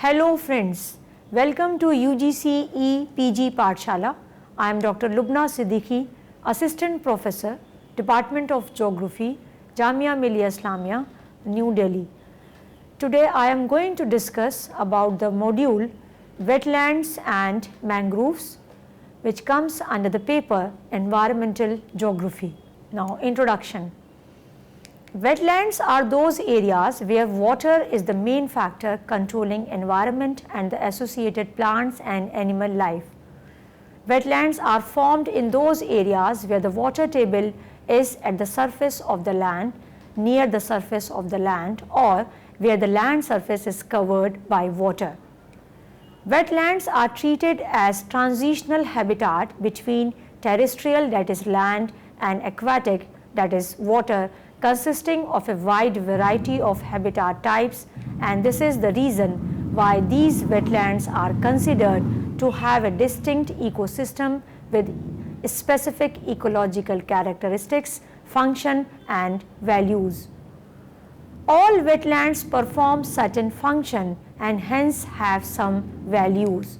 Hello friends, welcome to UGC PG Pathshala. I am Dr. Lubna Siddiqui, Assistant Professor, Department of Geography, Jamia Millia Islamia, New Delhi. Today I am going to discuss about the module Wetlands and Mangroves, which comes under the paper Environmental Geography. Now, introduction. Wetlands are those areas where water is the main factor controlling environment and the associated plants and animal life. Wetlands are formed in those areas where the water table is at the surface of the land, near the surface of the land, or where the land surface is covered by water. Wetlands are treated as transitional habitat between terrestrial, that is land, and aquatic, that is water, consisting of a wide variety of habitat types, and this is the reason why these wetlands are considered to have a distinct ecosystem with specific ecological characteristics, function and values. All wetlands perform certain function and hence have some values.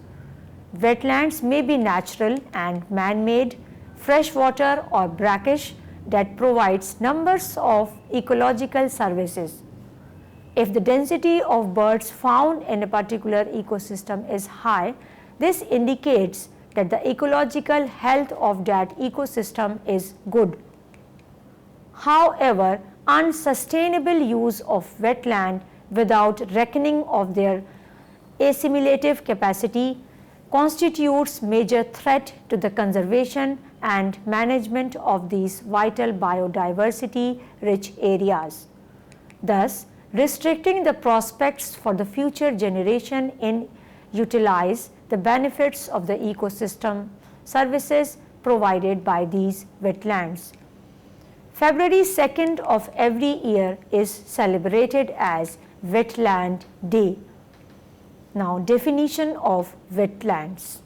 Wetlands may be natural and man-made, freshwater or brackish, that provides numbers of ecological services. If the density of birds found in a particular ecosystem is high, this indicates that the ecological health of that ecosystem is good. However, unsustainable use of wetland without reckoning of their assimilative capacity constitutes major threat to the conservation and management of these vital biodiversity-rich areas. Thus, restricting the prospects for the future generation in utilize the benefits of the ecosystem services provided by these wetlands. February 2nd of every year is celebrated as Wetland Day. Now, definition of wetlands.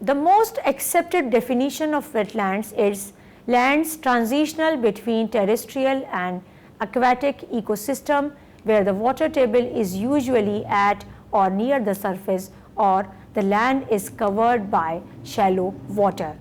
The most accepted definition of wetlands is lands transitional between terrestrial and aquatic ecosystem where the water table is usually at or near the surface or the land is covered by shallow water.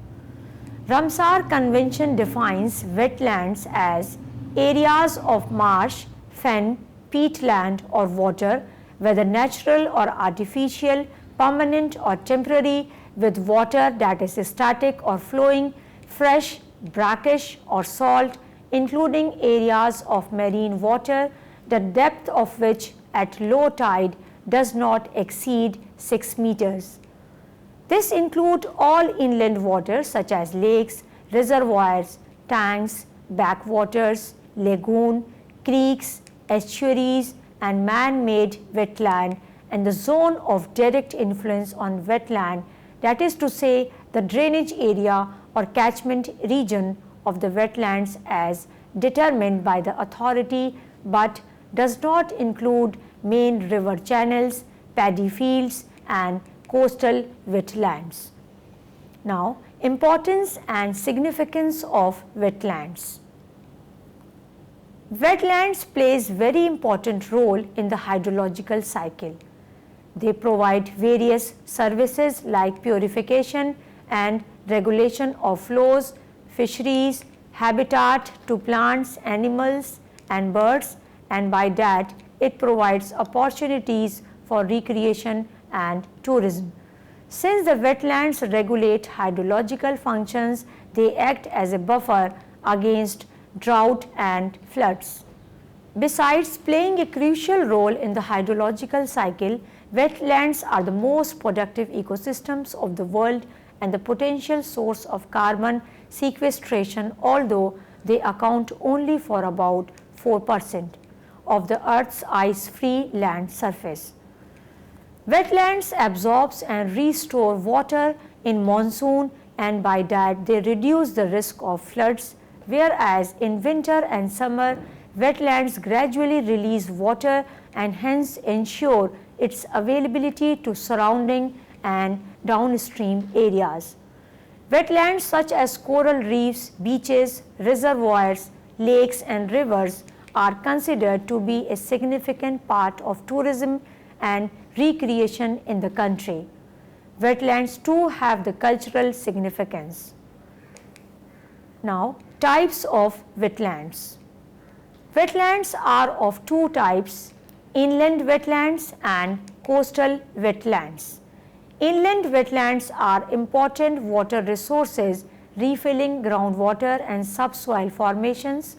Ramsar Convention defines wetlands as areas of marsh, fen, peatland or water, whether natural or artificial, permanent or temporary, with water that is static or flowing, fresh, brackish or salt, including areas of marine water, the depth of which at low tide does not exceed 6 meters. This includes all inland waters such as lakes, reservoirs, tanks, backwaters, lagoon, creeks, estuaries and man-made wetland and the zone of direct influence on wetland, that is to say the drainage area or catchment region of the wetlands as determined by the authority but does not include main river channels, paddy fields and coastal wetlands. Now, importance and significance of wetlands. Wetlands plays very important role in the hydrological cycle. They provide various services like purification and regulation of flows, fisheries, habitat to plants, animals and birds, and by that it provides opportunities for recreation and tourism. Since the wetlands regulate hydrological functions, they act as a buffer against drought and floods. Besides playing a crucial role in the hydrological cycle, wetlands are the most productive ecosystems of the world and the potential source of carbon sequestration, although they account only for about 4% of the Earth's ice-free land surface. Wetlands absorbs and restore water in monsoon and by that they reduce the risk of floods, whereas in winter and summer wetlands gradually release water and hence ensure its availability to surrounding and downstream areas. Wetlands such as coral reefs, beaches, reservoirs, lakes and rivers are considered to be a significant part of tourism and recreation in the country. Wetlands too have the cultural significance. Now, types of wetlands. Wetlands are of two types, inland wetlands and coastal wetlands. Inland wetlands are important water resources refilling groundwater and subsoil formations.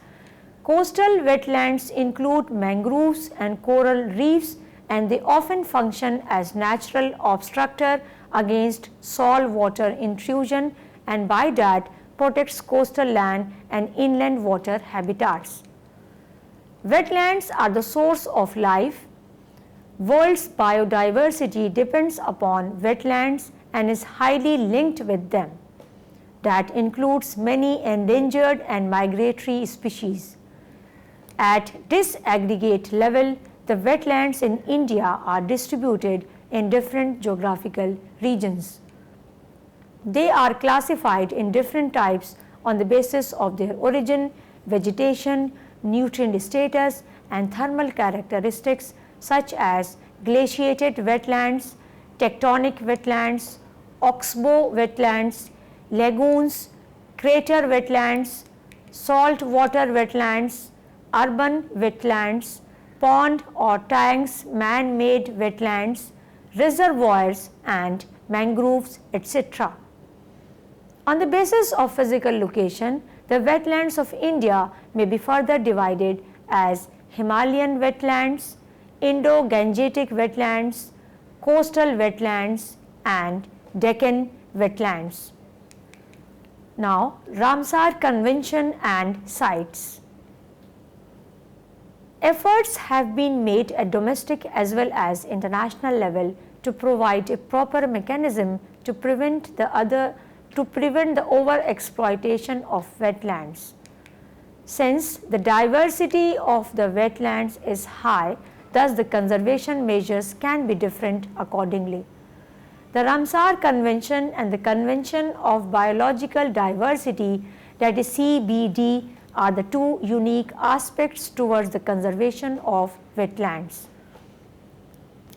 Coastal wetlands include mangroves and coral reefs, and they often function as natural obstructor against saltwater intrusion, and by that protects coastal land and inland water habitats. Wetlands are the source of life. World's biodiversity depends upon wetlands and is highly linked with them. That includes many endangered and migratory species. At disaggregate level, the wetlands in India are distributed in different geographical regions. They are classified in different types on the basis of their origin, vegetation, nutrient status, and thermal characteristics such as glaciated wetlands, tectonic wetlands, oxbow wetlands, lagoons, crater wetlands, saltwater wetlands, urban wetlands, pond or tanks, man-made wetlands, reservoirs and mangroves, etc. On the basis of physical location, the wetlands of India may be further divided as Himalayan wetlands, Indo-Gangetic wetlands, coastal wetlands and Deccan wetlands. Now, Ramsar Convention and sites. Efforts have been made at domestic as well as international level to provide a proper mechanism to prevent the overexploitation of wetlands. Since the diversity of the wetlands is high, thus the conservation measures can be different accordingly. The Ramsar Convention and the Convention of Biological Diversity, that is CBD, are the two unique aspects towards the conservation of wetlands.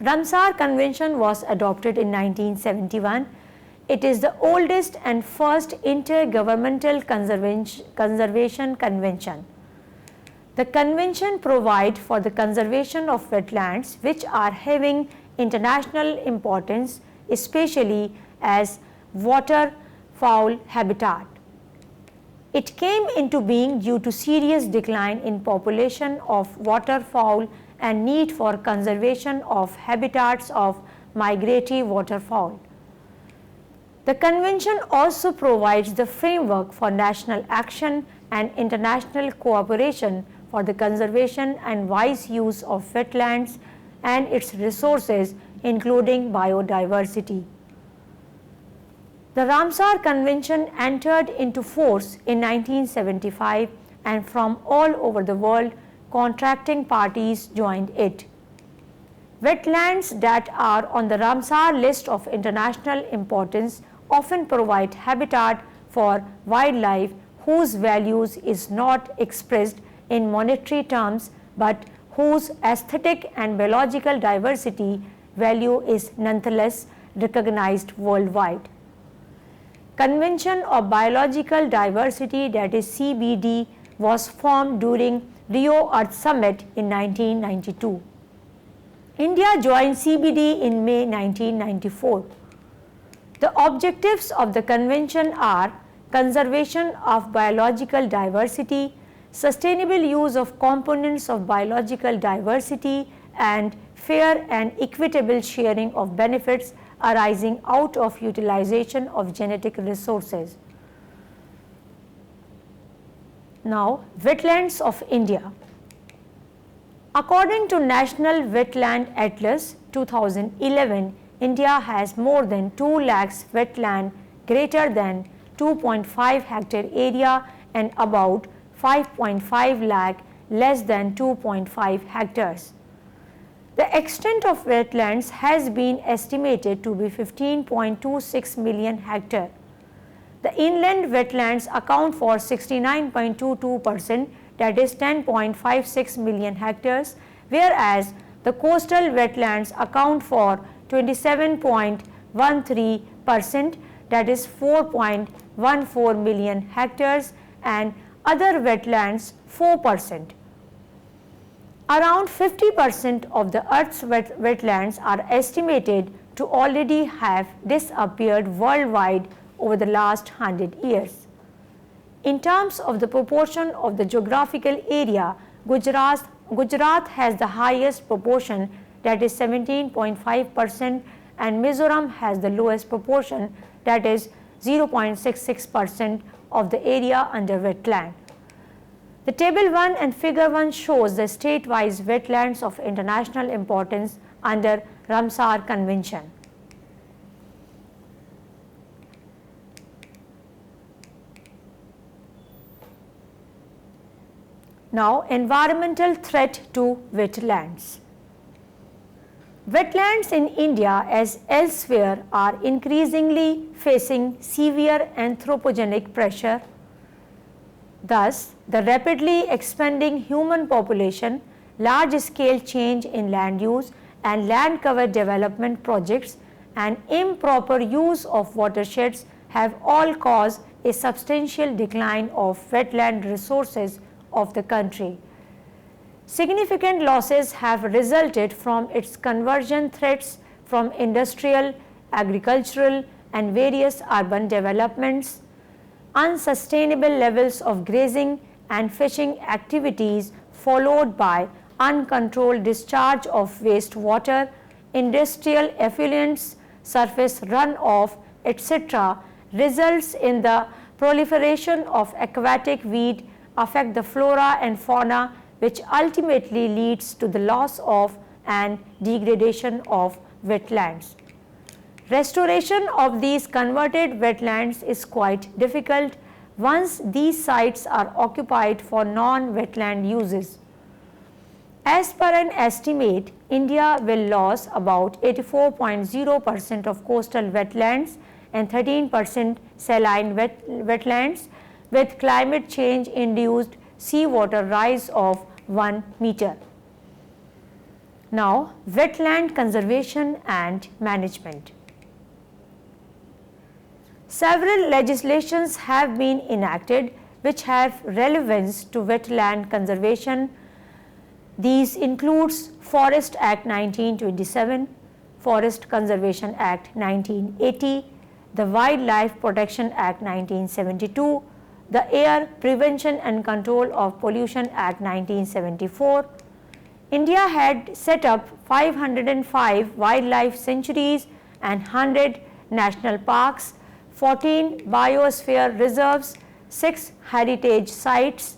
Ramsar Convention was adopted in 1971. It is the oldest and first intergovernmental conservation convention. The convention provides for the conservation of wetlands which are having international importance, especially as waterfowl habitat. It came into being due to serious decline in population of waterfowl and need for conservation of habitats of migratory waterfowl. The convention also provides the framework for national action and international cooperation for the conservation and wise use of wetlands and its resources, including biodiversity. The Ramsar Convention entered into force in 1975, and from all over the world, contracting parties joined it. Wetlands that are on the Ramsar list of international importance often provide habitat for wildlife whose values is not expressed in monetary terms, but whose aesthetic and biological diversity value is nonetheless recognized worldwide. Convention of Biological Diversity, that is CBD, was formed during Rio Earth Summit in 1992. India joined CBD in May 1994. The objectives of the convention are conservation of biological diversity, sustainable use of components of biological diversity, and fair and equitable sharing of benefits arising out of utilization of genetic resources. Now, wetlands of India. According to National Wetland Atlas 2011, India has more than 2 lakhs wetland greater than 2.5 hectare area and about 5.5 lakh less than 2.5 hectares. The extent of wetlands has been estimated to be 15.26 million hectare. The inland wetlands account for 69.22%, that is 10.56 million hectares, whereas The coastal wetlands account for 27.13%, that is 4.14 million hectares, and other wetlands 4%. Around 50% of the Earth's wetlands are estimated to already have disappeared worldwide over the last 100 years. In terms of the proportion of the geographical area, Gujarat has the highest proportion, that is 17.5%, and Mizoram has the lowest proportion, that is 0.66% of the area under wetland. The table 1 and figure 1 shows the state-wise wetlands of international importance under Ramsar Convention. Now, environmental threat to wetlands. Wetlands in India as elsewhere are increasingly facing severe anthropogenic pressure. Thus, the rapidly expanding human population, large-scale change in land use and land cover development projects, and improper use of watersheds have all caused a substantial decline of wetland resources of the country. Significant losses have resulted from its conversion threats from industrial, agricultural, and various urban developments, unsustainable levels of grazing and fishing activities followed by uncontrolled discharge of wastewater, industrial effluents, surface runoff, etc. results in the proliferation of aquatic weed, affect the flora and fauna, which ultimately leads to the loss of and degradation of wetlands. Restoration of these converted wetlands is quite difficult once these sites are occupied for non-wetland uses. As per an estimate, India will lose about 84.0% of coastal wetlands and 13% saline wetlands, with climate change induced seawater rise of 1 meter. Now, wetland conservation and management. Several legislations have been enacted which have relevance to wetland conservation. These includes Forest Act 1927, Forest Conservation Act 1980, the Wildlife Protection Act 1972, the Air Prevention and Control of Pollution Act 1974. India had set up 505 wildlife sanctuaries and 100 national parks, 14 biosphere reserves, 6 heritage sites,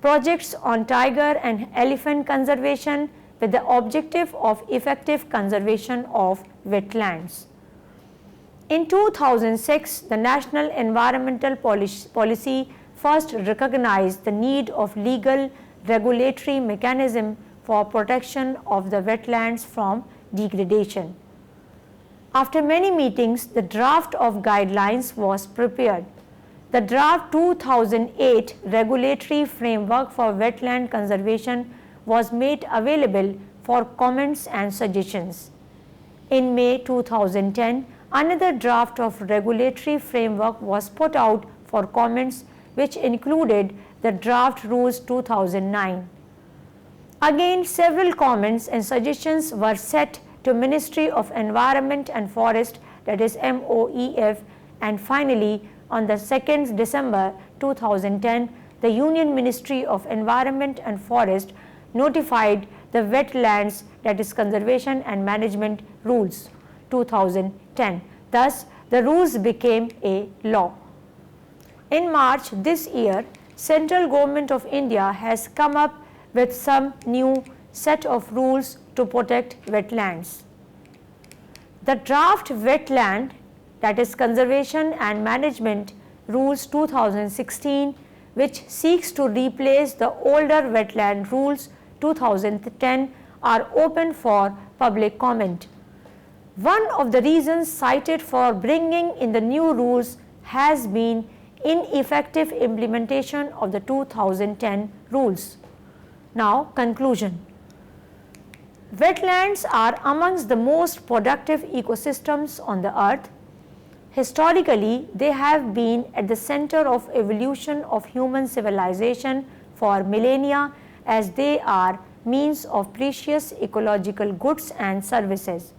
projects on tiger and elephant conservation with the objective of effective conservation of wetlands. In 2006, the National Environmental Policy first recognized the need of legal regulatory mechanism for protection of the wetlands from degradation. After many meetings, the draft of guidelines was prepared. The draft 2008 regulatory framework for wetland conservation was made available for comments and suggestions. In May 2010, another draft of regulatory framework was put out for comments, which included the draft rules 2009. Again, several comments and suggestions were set to Ministry of Environment and Forest, that is MOEF, and finally on the 2nd December 2010, the Union Ministry of Environment and Forest notified the Wetlands, that is Conservation and Management Rules 2010. Thus, the rules became a law. In March this year, Central Government of India has come up with some new set of rules to protect wetlands. The draft Wetland, that is Conservation and Management Rules 2016, which seeks to replace the older Wetland Rules 2010, are open for public comment. One of the reasons cited for bringing in the new rules has been ineffective implementation of the 2010 rules. Now, conclusion. Wetlands are amongst the most productive ecosystems on the earth. Historically, they have been at the center of evolution of human civilization for millennia, as they are means of precious ecological goods and services.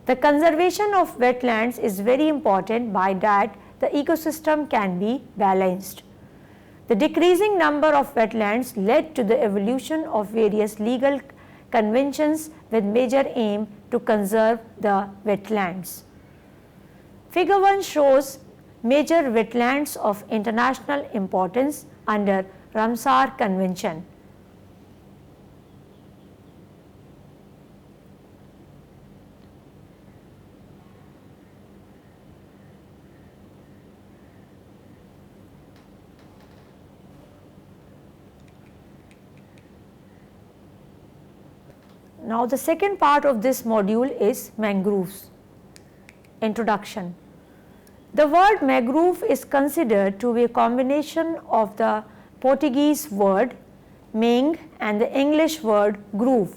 The conservation of wetlands is very important, by that the ecosystem can be balanced. The decreasing number of wetlands led to the evolution of various legal conventions with major aim to conserve the wetlands. Figure 1 shows major wetlands of international importance under Ramsar Convention. Now, the second part of this module is mangroves. Introduction. The word mangrove is considered to be a combination of the Portuguese word mang and the English word groove.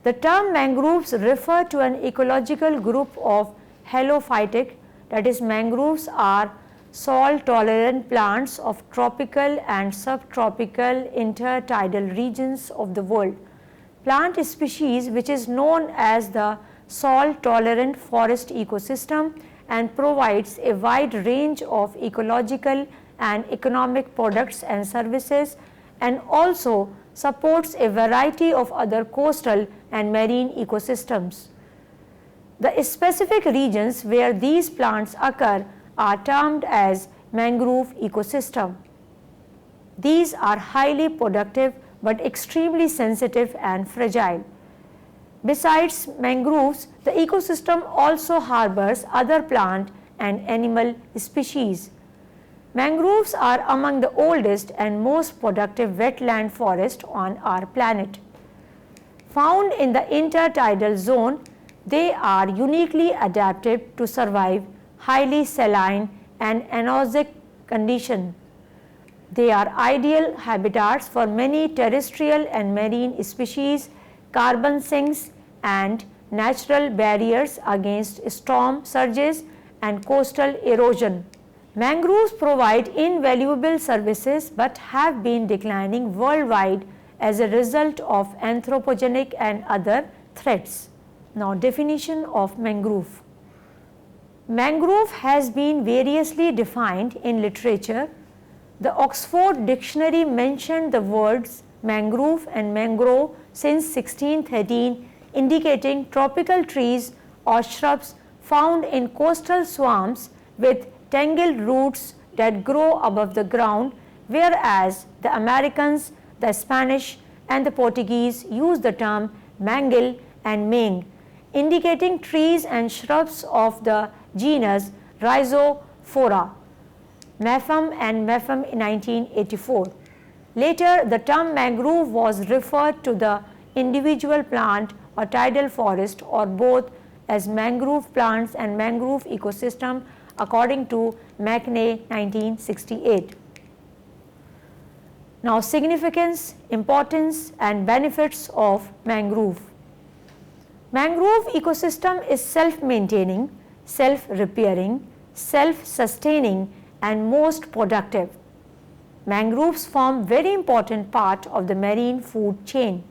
The term mangroves refer to an ecological group of halophytic, that is, mangroves are salt tolerant plants of tropical and subtropical intertidal regions of the world. Plant species which is known as the salt tolerant forest ecosystem and provides a wide range of ecological and economic products and services, and also supports a variety of other coastal and marine ecosystems. The specific regions where these plants occur are termed as mangrove ecosystem. These are highly productive but extremely sensitive and fragile. Besides mangroves, the ecosystem also harbors other plant and animal species. Mangroves are among the oldest and most productive wetland forests on our planet. Found in the intertidal zone, they are uniquely adapted to survive highly saline and anoxic conditions. They are ideal habitats for many terrestrial and marine species, carbon sinks, and natural barriers against storm surges and coastal erosion. Mangroves provide invaluable services but have been declining worldwide as a result of anthropogenic and other threats. Now, definition of mangrove. Mangrove has been variously defined in literature. The Oxford Dictionary mentioned the words mangrove and mangrove since 1613, indicating tropical trees or shrubs found in coastal swamps with tangled roots that grow above the ground, whereas the Americans, the Spanish, and the Portuguese use the term mangle and mang, indicating trees and shrubs of the genus Rhizophora. Mepham and Mepham in 1984. Later, the term mangrove was referred to the individual plant or tidal forest or both as mangrove plants and mangrove ecosystem, according to McNay 1968. Now, significance, importance and benefits of mangrove. Mangrove ecosystem is self-maintaining, self-repairing, self-sustaining and most productive. Mangroves form very important part of the marine food chain.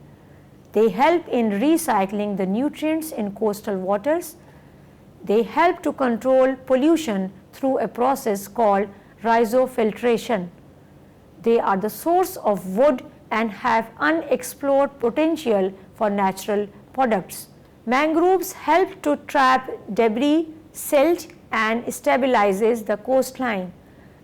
They help in recycling the nutrients in coastal waters. They help to control pollution through a process called rhizofiltration. They are the source of wood and have unexplored potential for natural products. Mangroves help to trap debris, silt and stabilizes the coastline.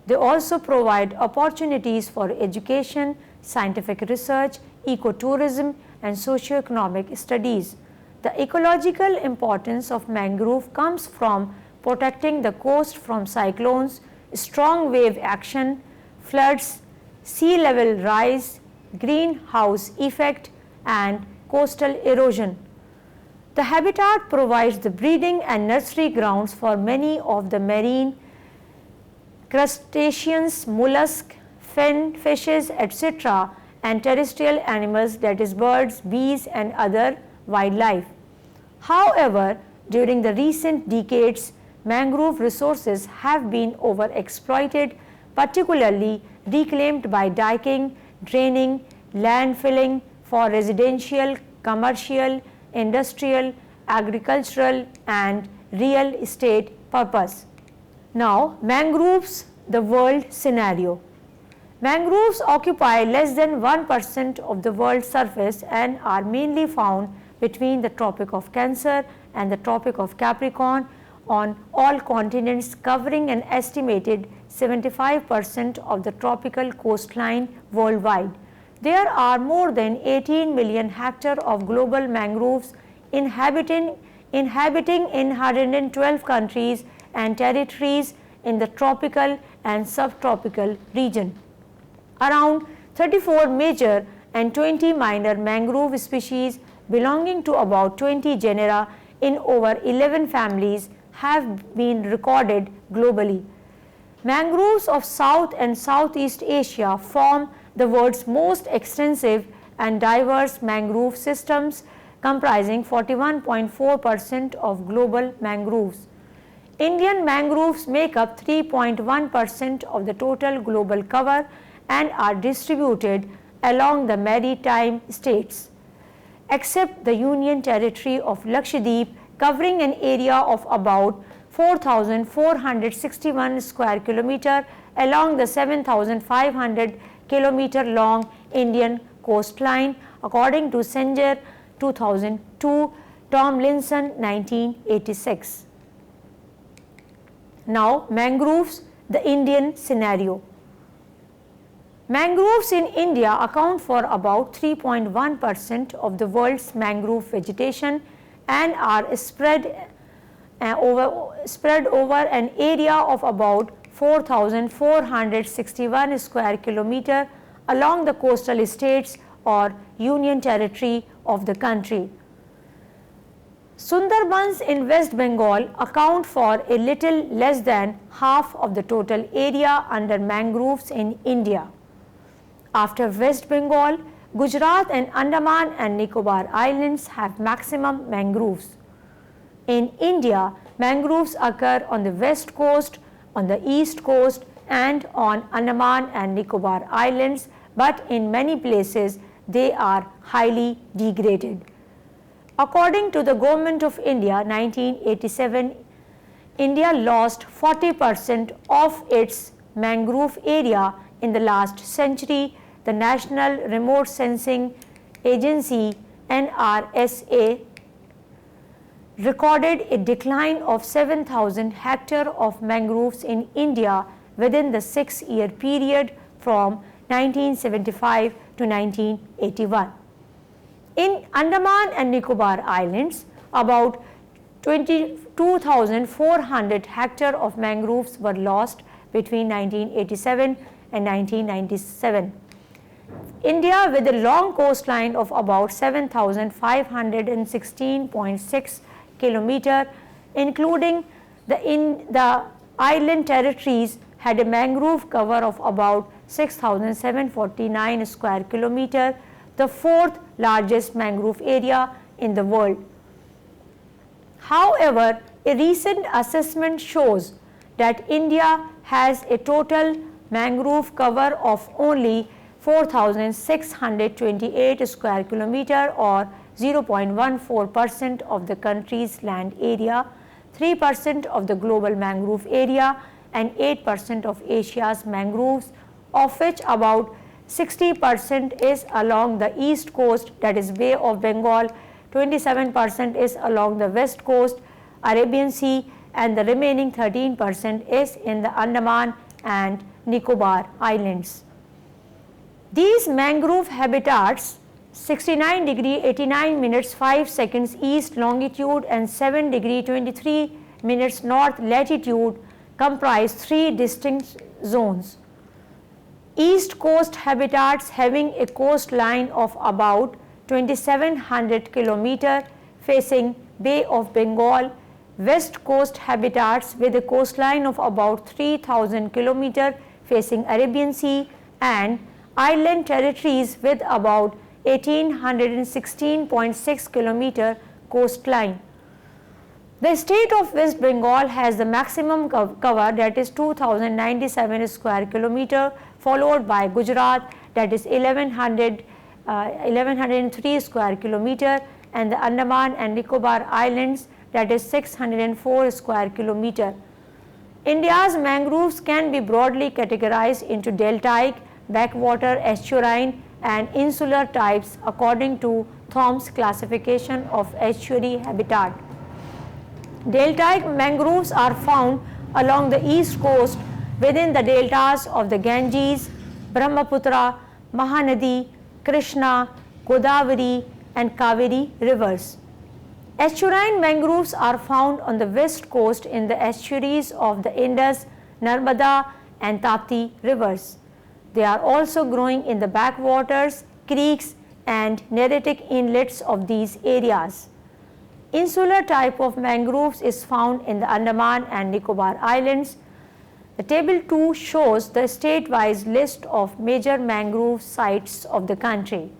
They also provide opportunities for education, scientific research, ecotourism and socio-economic studies. The ecological importance of mangrove comes from protecting the coast from cyclones, strong wave action, floods, sea level rise, greenhouse effect and coastal erosion. The habitat provides the breeding and nursery grounds for many of the marine crustaceans, mollusks, fin, fishes, etc. and terrestrial animals, that is birds, bees and other wildlife. However, during the recent decades, mangrove resources have been overexploited, particularly reclaimed by diking, draining, landfilling for residential, commercial, industrial, agricultural and real estate purpose. Now, mangroves, the world scenario. Mangroves occupy less than 1% of the world's surface and are mainly found between the Tropic of Cancer and the Tropic of Capricorn on all continents, covering an estimated 75% of the tropical coastline worldwide. There are more than 18 million hectares of global mangroves inhabiting in 112 countries and territories in the tropical and subtropical region. Around 34 major and 20 minor mangrove species belonging to about 20 genera in over 11 families have been recorded globally. Mangroves of South and Southeast Asia form the world's most extensive and diverse mangrove systems, comprising 41.4% of global mangroves. Indian mangroves make up 3.1% of the total global cover and are distributed along the maritime states, except the Union Territory of Lakshadweep, covering an area of about 4,461 square kilometer along the 7,500 kilometer long Indian coastline, according to Sanger 2002, Tomlinson 1986. Now, mangroves, the Indian scenario. Mangroves in India account for about 3.1% of the world's mangrove vegetation and are spread over an area of about 4,461 square kilometer along the coastal states or Union Territory of the country. Sundarbans in West Bengal account for a little less than half of the total area under mangroves in India. After West Bengal, Gujarat and Andaman and Nicobar Islands have maximum mangroves. In India, mangroves occur on the west coast, on the east coast and on Andaman and Nicobar Islands, but in many places they are highly degraded. According to the Government of India, 1987, India lost 40% of its mangrove area in the last century. The National Remote Sensing Agency NRSA recorded a decline of 7,000 hectares of mangroves in India within the 6-year period from 1975 to 1981. In Andaman and Nicobar Islands, about 22,400 hectares of mangroves were lost between 1987 and 1997. India, with a long coastline of about 7,516.6 kilometers, including the island territories, had a mangrove cover of about 6,749 square kilometers, the fourth largest mangrove area in the world. However, a recent assessment shows that India has a total mangrove cover of only 4,628 square kilometers or 0.14% of the country's land area, 3% of the global mangrove area and 8% of Asia's mangroves, of which about 60% is along the east coast, that is Bay of Bengal, 27% is along the west coast, Arabian Sea, and the remaining 13% is in the Andaman and Nicobar Islands. These mangrove habitats, 69 degree 89 minutes 5 seconds east longitude and 7 degree 23 minutes north latitude, comprise 3 distinct zones. East coast habitats having a coastline of about 2,700 km facing Bay of Bengal, west coast habitats with a coastline of about 3,000 km facing Arabian Sea, and island territories with about 1816.6 km coastline. The state of West Bengal has the maximum cover, that is 2097 square kilometer, followed by Gujarat, that is 1103 square kilometer, and the Andaman and Nicobar Islands, that is 604 square kilometer. India's mangroves can be broadly categorized into deltaic, backwater, estuarine and insular types according to Thom's classification of estuary habitat. Deltaic mangroves are found along the east coast within the deltas of the Ganges, Brahmaputra, Mahanadi, Krishna, Godavari and Kaveri rivers. Estuarine mangroves are found on the west coast in the estuaries of the Indus, Narmada and Tapti rivers. They are also growing in the backwaters, creeks and neritic inlets of these areas. Insular type of mangroves is found in the Andaman and Nicobar Islands. The table 2 shows the state-wise list of major mangrove sites of the country.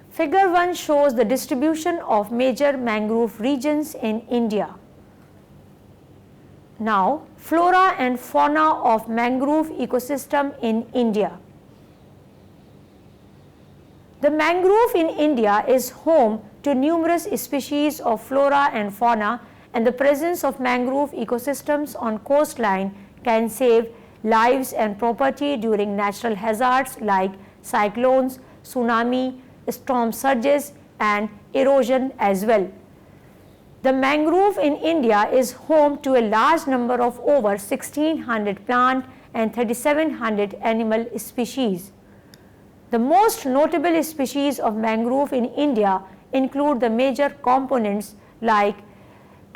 Figure 1 shows the distribution of major mangrove regions in India. Now, flora and fauna of mangrove ecosystem in India. The mangrove in India is home to numerous species of flora and fauna, and the presence of mangrove ecosystems on coastline can save lives and property during natural hazards like cyclones, tsunami, storm surges and erosion as well. The mangrove in India is home to a large number of over 1600 plant and 3700 animal species. The most notable species of mangrove in India include the major components like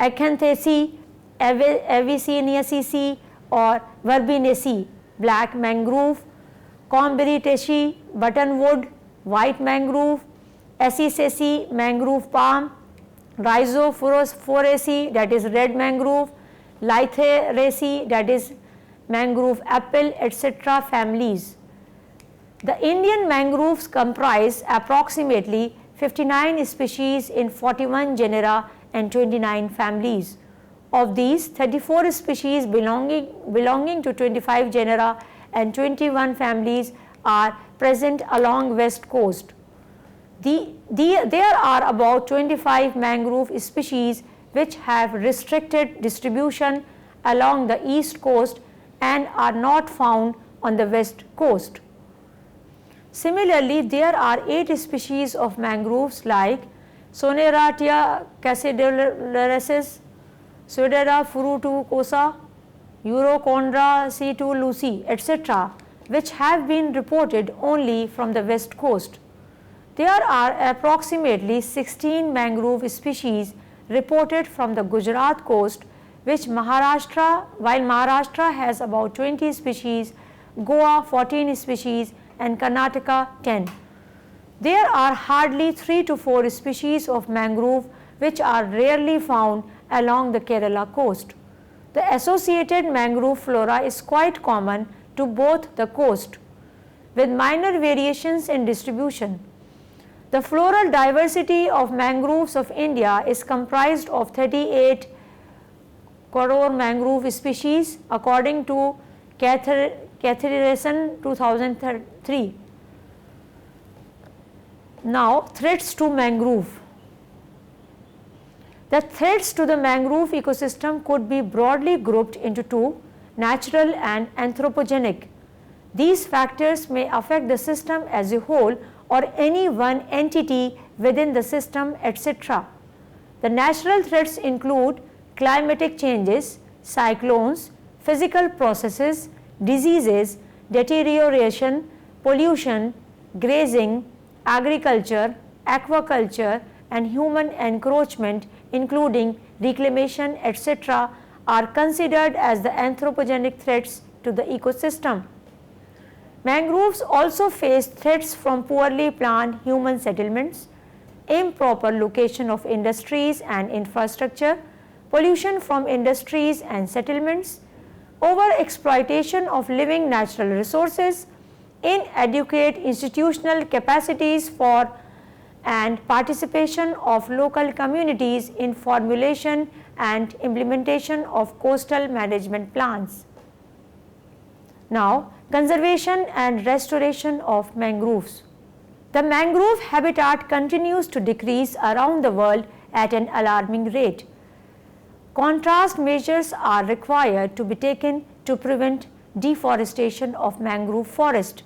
Acanthaceae, Avicenniaceae or Verbenaceae, black mangrove, Combretaceae, buttonwood, white mangrove, Acicaceae, mangrove palm, Rhizophoraceae, that is red mangrove, Lytheraceae, that is mangrove apple, etc. families. The Indian mangroves comprise approximately 59 species in 41 genera and 29 families. Of these, 34 species belonging to 25 genera and 21 families are present along west coast. There are about 25 mangrove species which have restricted distribution along the east coast and are not found on the west coast. Similarly, there are 8 species of mangroves like Soneratia cassidularis, Pseudera frutuosa, Eurochondra lucy, etc., which have been reported only from the west coast. There are approximately 16 mangrove species reported from the Gujarat coast, while Maharashtra has about 20 species, Goa 14 species and Karnataka 10. There are hardly 3 to 4 species of mangrove which are rarely found along the Kerala coast. The associated mangrove flora is quite common to both the coast, with minor variations in distribution. The floral diversity of mangroves of India is comprised of 38 crore mangrove species according to Catherison 2003. Now, threats to mangrove. The threats to the mangrove ecosystem could be broadly grouped into 2, natural and anthropogenic. These factors may affect the system as a whole or any one entity within the system, etc. The natural threats include climatic changes, cyclones, physical processes, diseases, deterioration, pollution, grazing, agriculture, aquaculture and human encroachment including reclamation, etc. are considered as the anthropogenic threats to the ecosystem. Mangroves also face threats from poorly planned human settlements, improper location of industries and infrastructure, pollution from industries and settlements, overexploitation of living natural resources, inadequate institutional capacities for and participation of local communities in formulation and implementation of coastal management plans. Now, conservation and restoration of mangroves. The mangrove habitat continues to decrease around the world at an alarming rate. Contrast measures are required to be taken to prevent deforestation of mangrove forest.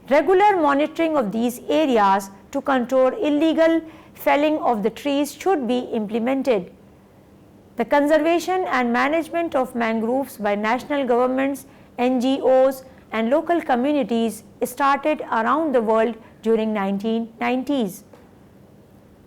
Regular monitoring of these areas to control illegal felling of the trees should be implemented. The conservation and management of mangroves by national governments, NGOs and local communities started around the world during 1990s.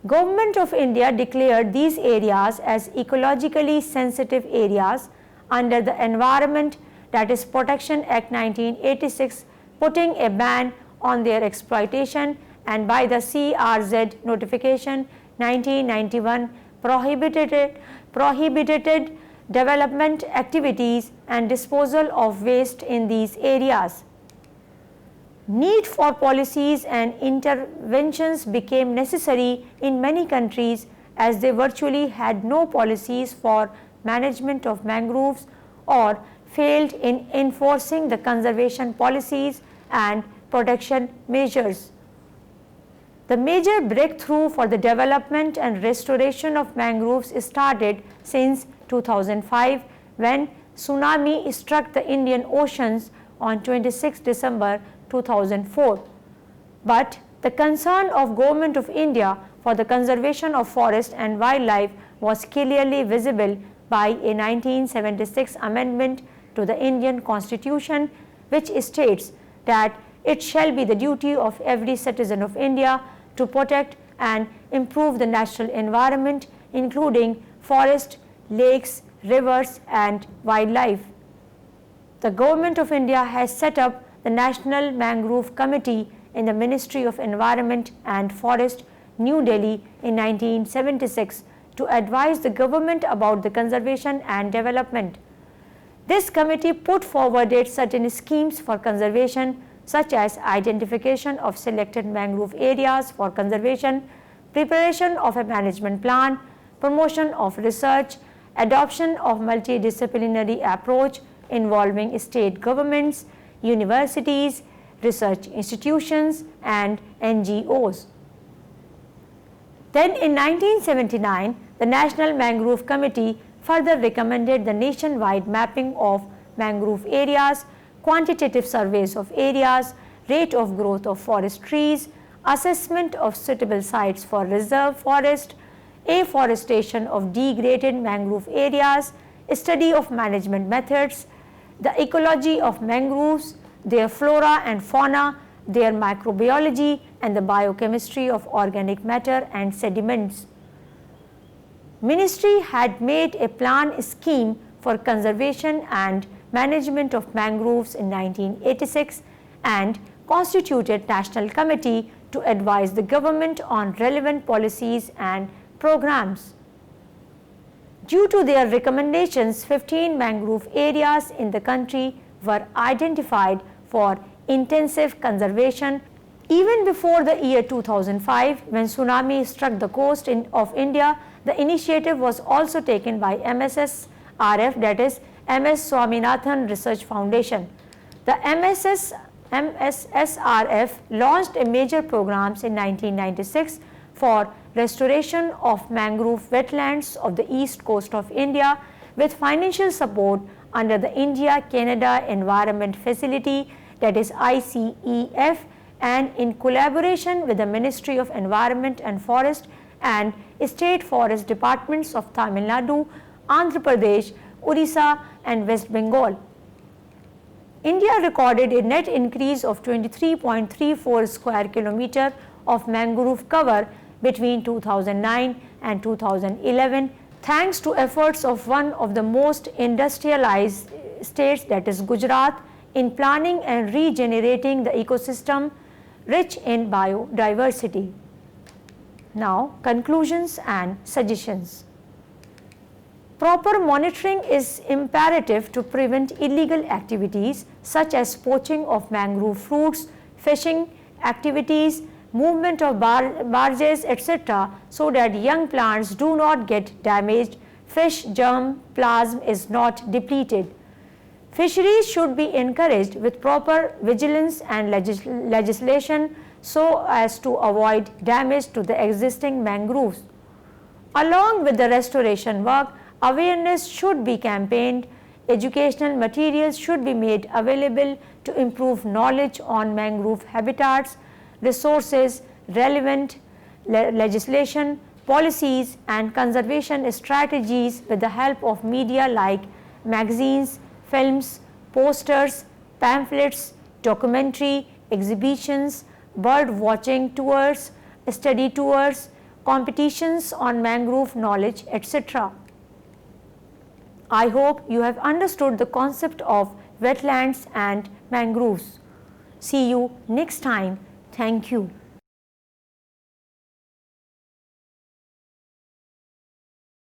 Government of India declared these areas as ecologically sensitive areas under the Environment, that is Protection Act 1986, putting a ban on their exploitation, and by the CRZ notification 1991 prohibited development activities and disposal of waste in these areas. Need for policies and interventions became necessary in many countries as they virtually had no policies for management of mangroves or failed in enforcing the conservation policies and protection measures. The major breakthrough for the development and restoration of mangroves started since 2005 when tsunami struck the Indian Oceans on 26 December 2004. But the concern of Government of India for the conservation of forest and wildlife was clearly visible by a 1976 amendment to the Indian Constitution, which states that it shall be the duty of every citizen of India to protect and improve the natural environment, including forest, lakes, rivers and wildlife. The Government of India has set up the National Mangrove Committee in the Ministry of Environment and Forest, New Delhi in 1976 to advise the government about the conservation and development. This committee put forward certain schemes for conservation such as identification of selected mangrove areas for conservation, preparation of a management plan, promotion of research, adoption of multidisciplinary approach involving state governments, universities, research institutions and NGOs. Then in 1979, the National Mangrove Committee further recommended the nationwide mapping of mangrove areas, quantitative surveys of areas, rate of growth of forest trees, assessment of suitable sites for reserve forest, afforestation of degraded mangrove areas, study of management methods, the ecology of mangroves, their flora and fauna, their microbiology and the biochemistry of organic matter and sediments. Ministry had made a plan scheme for conservation and management of mangroves in 1986 and constituted National Committee to advise the government on relevant policies and programs. Due to their recommendations, 15 mangrove areas in the country were identified for intensive conservation. Even before the year 2005, when tsunami struck the coast of India, the initiative was also taken by MSSRF, that is MS Swaminathan Research Foundation. The MSSRF launched a major programs in 1996 for restoration of mangrove wetlands of the east coast of India with financial support under the India-Canada Environment Facility, that is ICEF, and in collaboration with the Ministry of Environment and Forest and State Forest Departments of Tamil Nadu, Andhra Pradesh, Orissa and West Bengal. India recorded a net increase of 23.34 square kilometer of mangrove cover between 2009 and 2011 thanks to efforts of one of the most industrialized states, that is Gujarat, in planning and regenerating the ecosystem rich in biodiversity. Now, conclusions and suggestions. Proper monitoring is imperative to prevent illegal activities such as poaching of mangrove fruits, fishing activities, movement of barges, etc., so that young plants do not get damaged, fish germ plasm is not depleted. Fisheries should be encouraged with proper vigilance and legislation so as to avoid damage to the existing mangroves. Along with the restoration work, awareness should be campaigned, educational materials should be made available to improve knowledge on mangrove habitats, resources, relevant legislation, policies and conservation strategies with the help of media like magazines, films, posters, pamphlets, documentary, exhibitions, bird watching tours, study tours, competitions on mangrove knowledge, etc. I hope you have understood the concept of wetlands and mangroves. See you next time. Thank you.